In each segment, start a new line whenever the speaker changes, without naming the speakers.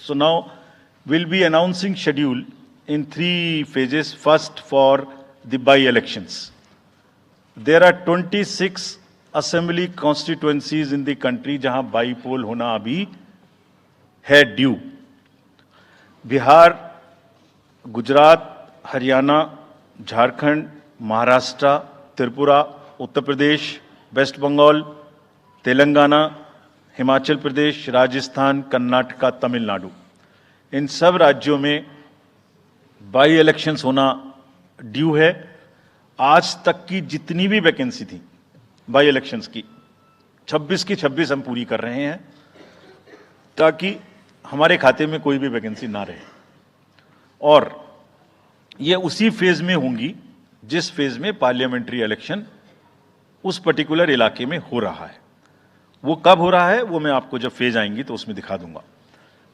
So now we'll be announcing schedule in 3 phases. First, for the by-elections. There are 26 assembly constituencies in the country जहां by पोल होना अभी है due. Bihar, Gujarat, Haryana, Jharkhand, Maharashtra, Tripura, Uttar Pradesh, waste Bengal, Telangana, Himachal Pradesh, Rajasthan, Karnataka, Tamil Nadu, इन सब राज्यों में by elections होना ड्यू है. आज तक की जितनी भी वैकेंसी थी बाई इलेक्शंस की 26 की 26 हम पूरी कर रहे हैं ताकि हमारे खाते में कोई भी वैकेंसी ना रहे. और ये उसी फेज में होंगी जिस फेज में पार्लियामेंट्री इलेक्शन उस पर्टिकुलर इलाके में हो रहा है. वो कब हो रहा है वो मैं आपको जब फेज आएंगी तो उसमें दिखा दूंगा.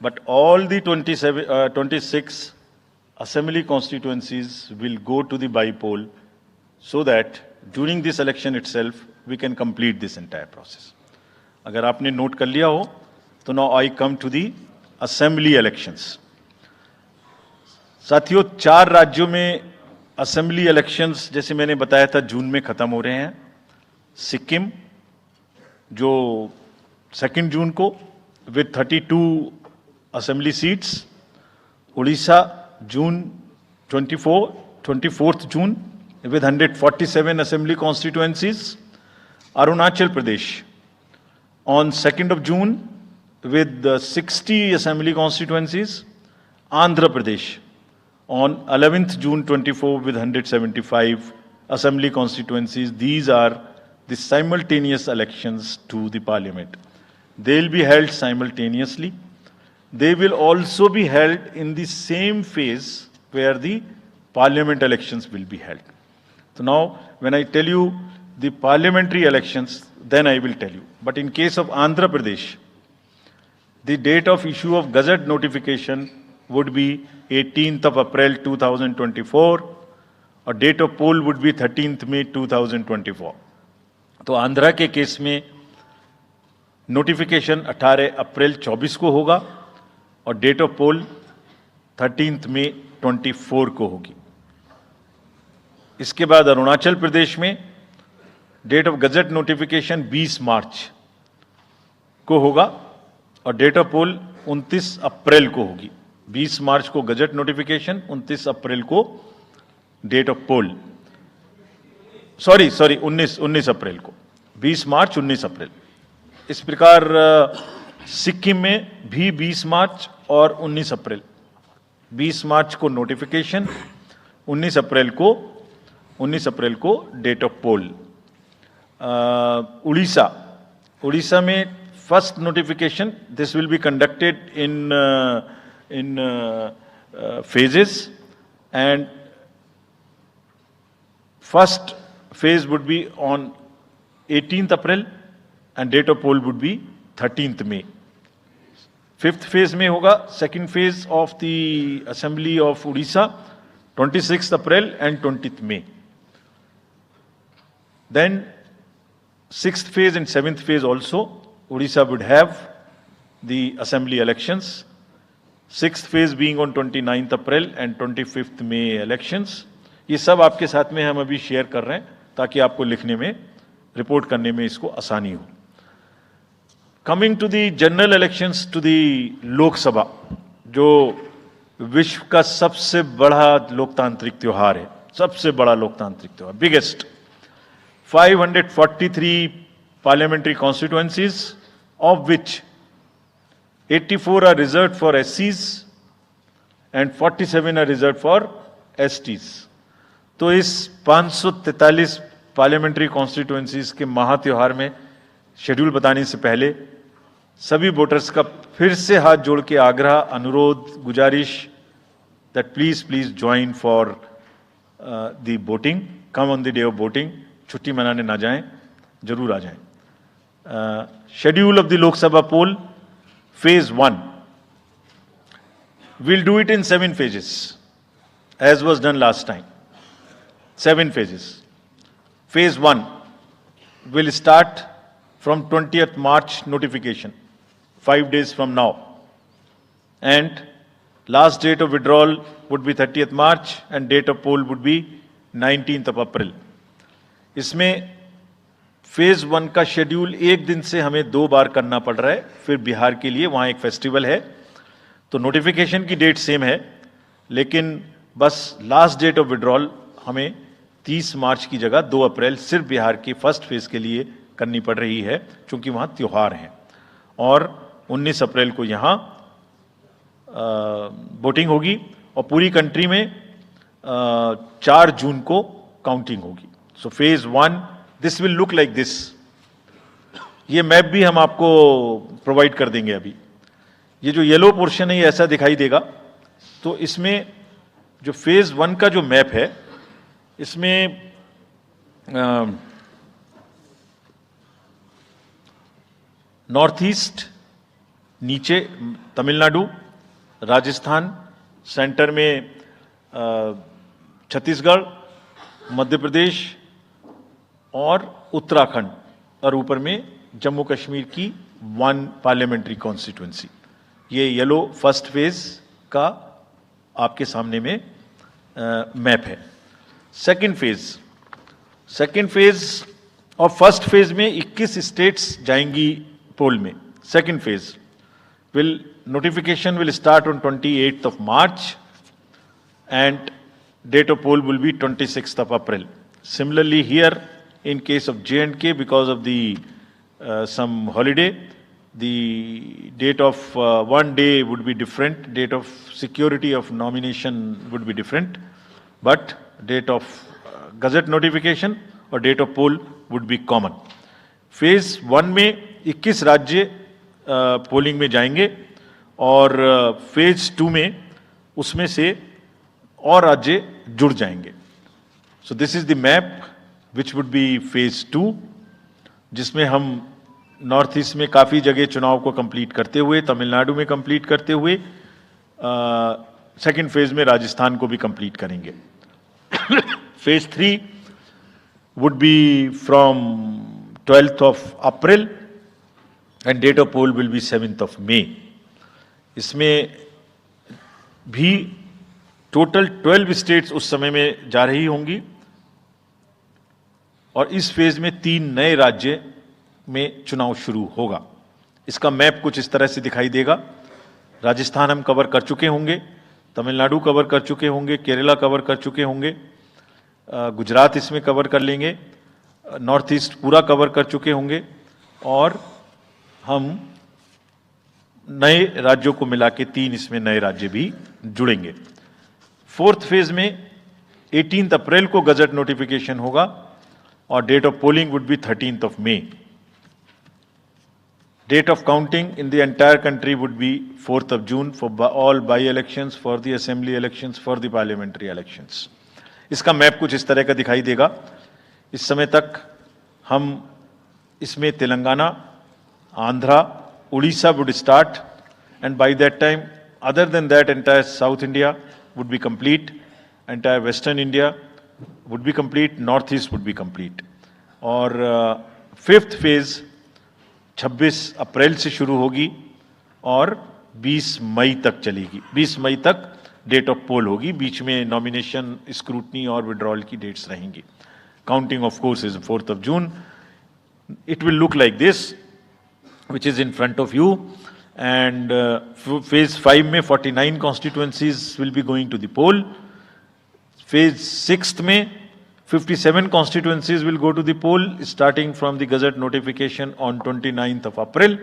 But all the 26 assembly constituencies will go to the by-poll so that during this election itself we can complete this entire process. अगर आपने नोट कर लिया हो तो now I come to the assembly elections. साथियों, 4 राज्यों में असेंबली इलेक्शंस जैसे मैंने बताया था जून में खत्म हो रहे हैं. सिक्किम जो 2 जून को with 32 assembly seats, Orissa June 24th June with 147 assembly constituencies, Arunachal Pradesh on 2nd of June with 60 assembly constituencies, Andhra Pradesh on 11th June 24 with 175 assembly constituencies. These are the simultaneous elections to the parliament. They'll be held simultaneously. They will also be held in the same phase where the parliament elections will be held. So now, when I tell you the parliamentary elections, then I will tell you. But in case of Andhra Pradesh, the date of issue of Gazette notification would be 18th of April 2024, or date of poll would be 13th May 2024. तो आंध्रा के case में notification 18 अप्रैल 24 को होगा और date of pole 13th May 24 को होगी. इसके बाद अरुणाचल प्रदेश में डेट ऑफ गजट नोटिफिकेशन 20 मार्च को होगा और डेट ऑफ पोल 29 अप्रैल को होगी. 20 मार्च को गजट नोटिफिकेशन, 29 अप्रैल को डेट ऑफ पोल. सॉरी 19 अप्रैल को. 20 मार्च 19 अप्रैल. इस प्रकार सिक्किम में भी 20 मार्च और 19 अप्रैल. 20 मार्च को नोटिफिकेशन, 19 अप्रैल को डेट ऑफ पोल. उड़ीसा में first notification, this will be conducted in phases, and first phase would be on 18th April and date of poll would be 13th May. 5th phase में होगा second phase of the assembly of Odisha 26th April and 20th May. Then 6th phase and 7th phase also Odisha would have the assembly elections. 6th phase being on 29th April and 25th May elections. ये सब आपके साथ में हम अभी share कर रहे हैं ताकि आपको लिखने में, रिपोर्ट करने में इसको आसानी हो. Coming to the general elections to the Lok Sabha, जो विश्व का सबसे बड़ा लोकतांत्रिक त्योहार है, सबसे बड़ा लोकतांत्रिक त्योहार, biggest. 543 parliamentary constituencies, of which 84 are reserved for SCs and 47 are reserved for STs. तो इस 543 पार्लियामेंट्री कॉन्स्टिट्यूएंसीज के महात्योहार में शेड्यूल बताने से पहले सभी वोटर्स का फिर से हाथ जोड़ के आग्रह, अनुरोध, गुजारिश that please join for the voting. Come on the day of voting. छुट्टी मनाने ना जाएं, जरूर आ जाएं. Schedule of the Lok Sabha poll Phase 1. We'll do it in 7 phases, as was done last time. 7 phases. Phase 1 will start from 20th March notification, 5 days from now. and last date of withdrawal would be 30th March and date of poll would be 19th of April. इसमें phase 1 का schedule एक दिन से हमें 2 बार करना पड़ रहा है, फिर बिहार के लिए वहां एक फेस्टिवल है, तो नोटिफिकेशन की डेट सेम है, लेकिन बस लास्ट डेट ऑफ विड्रॉल हमें 30 मार्च की जगह 2 अप्रैल सिर्फ बिहार की फर्स्ट फेज के लिए करनी पड़ रही है, क्योंकि वहां त्योहार हैं। और 19 अप्रैल को यहां वोटिंग होगी और पूरी कंट्री में 4 जून को काउंटिंग होगी। So phase 1 this will look like this. ये मैप भी हम आपको प्रोवाइड कर देंगे। अभी ये जो येलो पोर्शन है ये ऐसा दिखाई देगा। तो इसमें जो फेज 1 का जो मैप है, इसमें नॉर्थ ईस्ट नीचे तमिलनाडु, राजस्थान, सेंटर में छत्तीसगढ़, मध्य प्रदेश और उत्तराखंड, और ऊपर में जम्मू कश्मीर की 1 पार्लियामेंट्री कॉन्स्टिट्यूंसी। ये येलो फर्स्ट फेज का आपके सामने में मैप है। सेकंड फेज और फर्स्ट फेज में 21 स्टेट्स जाएंगी पोल में। Second phase notification will start on 28th of March and date of poll will be 26th of April. Similarly here in case of J&K, because of the some holiday, the date of one day would be different, date of security of nomination would be different, but date of gazette notification और date of poll would be common. Phase 1 में 21 राज्य polling में जाएंगे और phase 2 में उसमें से और राज्य जुड़ जाएंगे। So this is the map which would be phase 2, जिसमें हम नॉर्थ ईस्ट में काफ़ी जगह चुनाव को कंप्लीट करते हुए, तमिलनाडु में कंप्लीट करते हुए, सेकंड फेज में राजस्थान को भी कंप्लीट करेंगे। Phase 3 would be from 12th of April and date of poll will be 7th of May. इसमें भी टोटल 12 स्टेट्स उस समय में जा रही होंगी और इस फेज में 3 नए राज्य में चुनाव शुरू होगा। इसका मैप कुछ इस तरह से दिखाई देगा। राजस्थान हम कवर कर चुके होंगे, तमिलनाडु कवर कर चुके होंगे, केरला कवर कर चुके होंगे, गुजरात इसमें कवर कर लेंगे, नॉर्थ ईस्ट पूरा कवर कर चुके होंगे और हम नए राज्यों को मिला के 3 इसमें नए राज्य भी जुड़ेंगे। फोर्थ फेज में 18 अप्रैल को गजट नोटिफिकेशन होगा और date of polling would be 13th of May. Date of counting in the entire country would be 4th of June for all by-elections, for the assembly elections, for the parliamentary elections. इसका map कुछ इस तरह का दिखाई देगा। इस समय तक हम इसमें Telangana, Andhra, Odisha would start, and by that time, other than that, entire South India would be complete, entire Western India would be complete, Northeast would be complete. और फिफ्थ फेज 26 अप्रैल से शुरू होगी और 20 मई तक चलेगी। 20 मई तक डेट ऑफ पोल होगी, बीच में नॉमिनेशन, स्क्रूटनी और विड्रॉल की डेट्स रहेंगी। Counting of course is 4th of June. It will look like this, which is in front of you, and phase 5 में 49 constituencies will be going to the poll. Phase 6 में 57 constituencies will go to the poll, starting from the gazette notification on 29th of April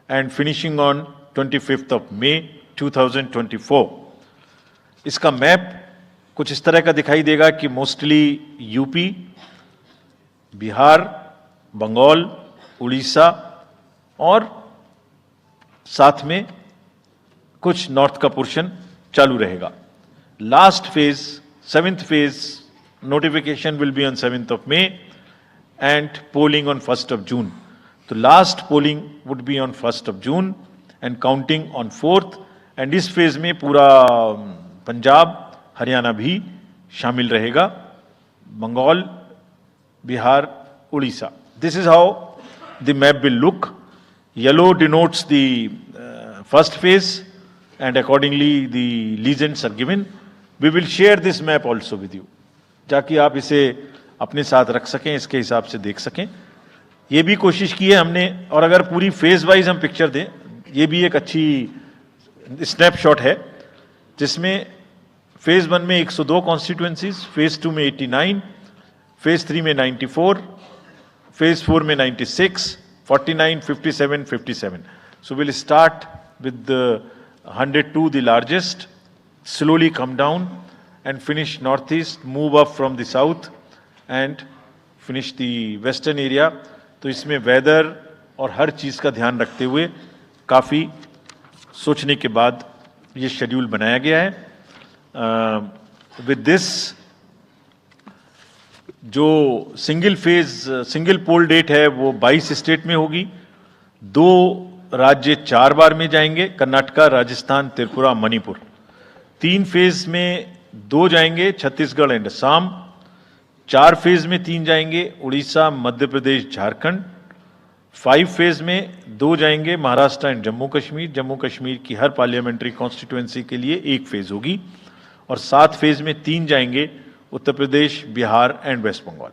and finishing on 25th of May 2024. इसका map कुछ इस तरह का दिखाई देगा कि मोस्टली यूपी, बिहार, बंगाल, उड़ीसा और साथ में कुछ नॉर्थ का पोर्शन चालू रहेगा। Last phase, 7th phase, notification will be on 7th of May and polling on 1st of June. तो last polling would be on 1st of June and counting on 4th, and इस phase में पूरा पंजाब, हरियाणा भी शामिल रहेगा, Bengal, Bihar, Orissa. This is how the map will look. Yellow denotes the first phase and accordingly the legends are given. We will share this map also with you, ताकि आप इसे अपने साथ रख सकें, इसके हिसाब से देख सकें. ये भी कोशिश की है हमने, और अगर पूरी फेज वाइज हम पिक्चर दें, ये भी एक अच्छी स्नैपशॉट है, जिसमें फेज 1 में 102 कॉन्स्टिट्यूएंसीज, फेज 2 में 89, फेज 3 में 94, फेज 4 में 96, 49, 57, 57. So we'll start with the 102, the largest, slowly come down and finish northeast, move up from the south and finish the western area. तो इसमें वेदर और हर चीज का ध्यान रखते हुए काफी सोचने के बाद ये शेड्यूल बनाया गया है. विद दिस, जो सिंगल पोल डेट है वो 22 स्टेट में होगी. 2 राज्य 4 बार में जाएंगे, कर्नाटका, राजस्थान, त्रिपुरा, मणिपुर. 3 फेज में 2 जाएंगे, छत्तीसगढ़ एंड असम. 4 फेज में 3 जाएंगे, उड़ीसा, मध्य प्रदेश, झारखंड. 5 फेज में 2 जाएंगे, महाराष्ट्र एंड जम्मू कश्मीर. जम्मू कश्मीर की हर पार्लियामेंट्री कॉन्स्टिट्यूएंसी के लिए 1 फेज होगी. और 7 फेज में 3 जाएंगे, उत्तर प्रदेश, बिहार एंड वेस्ट बंगाल.